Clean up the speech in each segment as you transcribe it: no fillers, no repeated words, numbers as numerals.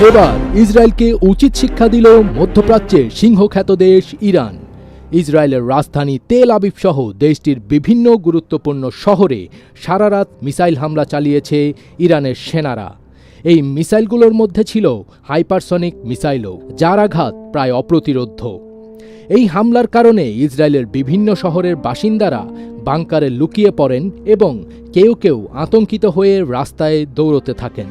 এবার ইসরায়েলকে উচিত শিক্ষা দিল মধ্যপ্রাচ্যের সিংহখ্যাত দেশ ইরান। ইসরায়েলের রাজধানী তেল আবিব সহ দেশটির বিভিন্ন গুরুত্বপূর্ণ শহরে সারারাত মিসাইল হামলা চালিয়েছে ইরানের সেনারা। এই মিসাইলগুলোর মধ্যে ছিল হাইপারসনিক মিসাইলও, যার আঘাত প্রায় অপ্রতিরোধ্য। এই হামলার কারণে ইসরায়েলের বিভিন্ন শহরের বাসিন্দারা বাংকারে লুকিয়ে পড়েন এবং কেউ কেউ আতঙ্কিত হয়ে রাস্তায় দৌড়তে থাকেন।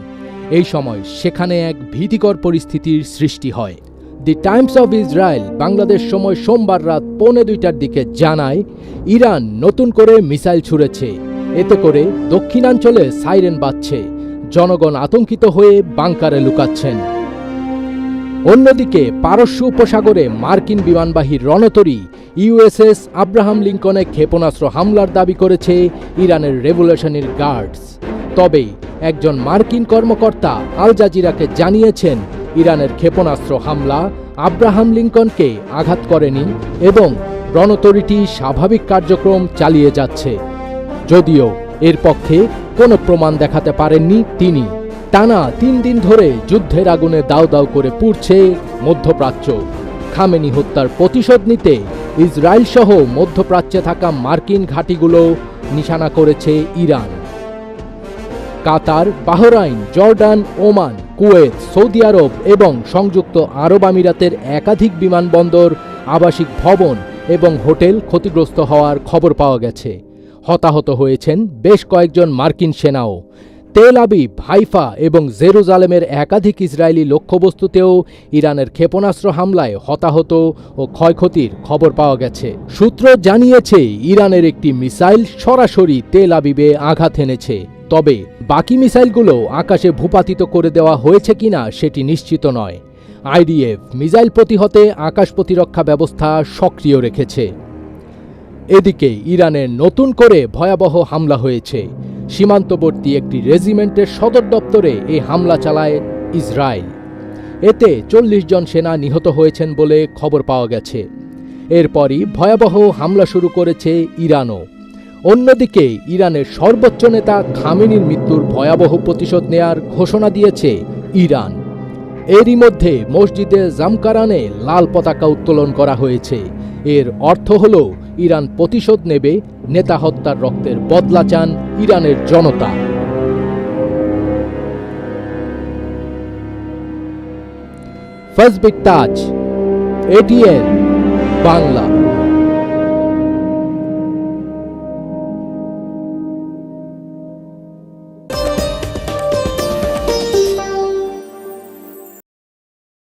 এই সময় সেখানে এক ভীতিকর পরিস্থিতির সৃষ্টি হয়। দি টাইমস অফ ইসরায়েল বাংলাদেশ সময় সোমবার রাত 1:45টার দিকে জানায়, ইরান নতুন করে মিসাইল ছুড়েছে। এতে করে দক্ষিণাঞ্চলে সাইরেন বাজছে, জনগণ আতঙ্কিত হয়ে বাংকারে লুকাচ্ছেন। অন্যদিকে পারস্য উপসাগরে মার্কিন বিমানবাহী রণতরী ইউএসএস আব্রাহাম লিঙ্কনে ক্ষেপণাস্ত্র হামলার দাবি করেছে ইরানের রেভলিউশনারি গার্ডস। তবে একজন মার্কিন কর্মকর্তা আল জাজিরাকে জানিয়েছেন, ইরানের ক্ষেপণাস্ত্র হামলা আব্রাহাম লিঙ্কনকে আঘাত করেনি এবং রণতরীটি স্বাভাবিক কার্যক্রম চালিয়ে যাচ্ছে। যদিও এর পক্ষে কোনো প্রমাণ দেখাতে পারেননি তিনি। টানা 3 দিন ধরে যুদ্ধের আগুনে দাউ দাউ করে পুড়ছে মধ্যপ্রাচ্য। খামেনি হত্যার প্রতিশোধ নিতে ইসরায়েল সহ মধ্যপ্রাচ্যে থাকা মার্কিন ঘাঁটিগুলো নিশানা করেছে Iran. Qatar, Bahrain, Jordan, Oman, Kuwait, Saudi Arab এবং সংযুক্ত আরব আমিরাতের একাধিক বিমানবন্দর, আবাসিক ভবন এবং হোটেল ক্ষতিগ্রস্ত হওয়ার খবর পাওয়া গেছে। হতাহত হয়েছেন বেশ কয়েকজন মার্কিন সেনাও। তেল আবিব, হাইফা এবং জেরুজালেমের একাধিক ইসরায়েলি লক্ষ্যবস্তুতেও ইরানের ক্ষেপণাস্ত্র হামলায় হতাহত ও ক্ষয়ক্ষতির খবর পাওয়া গেছে। সূত্র জানিয়েছে, ইরানের একটি মিসাইল সরাসরি তেল আবিবে আঘাত এনেছে। তবে বাকি মিসাইলগুলো আকাশে ভূপাতিত করে দেওয়া হয়েছে কিনা সেটি নিশ্চিত নয়। আইডিএফ মিসাইল প্রতিহতে আকাশ প্রতিরক্ষা ব্যবস্থা সক্রিয় রেখেছে। এদিকে ইরানের নতুন করে ভয়াবহ হামলা হয়েছে। সীমান্তবর্তী একটি রেজিমেন্টের সদর দপ্তরে এই হামলা চালায় ইসরায়েল। এতে 40 জন সেনা নিহত হয়েছেন বলে খবর পাওয়া গেছে। এরপরই ভয়াবহ হামলা শুরু করেছে ইরানও। অন্যদিকে ইরানের সর্বোচ্চ নেতা খামেনির মৃত্যুর ভয়াবহ প্রতিশোধ নেয়ার ঘোষণা দিয়েছে ইরান। এরই মধ্যে মসজিদে জামকারানে লাল পতাকা উত্তোলন করা হয়েছে। এর অর্থ হল ইরান প্রতিশোধ নেবে, নেতা হত্যার রক্তের বদলা চান ইরানের জনতা। ফাজবিক তাজ, এটিএন বাংলা।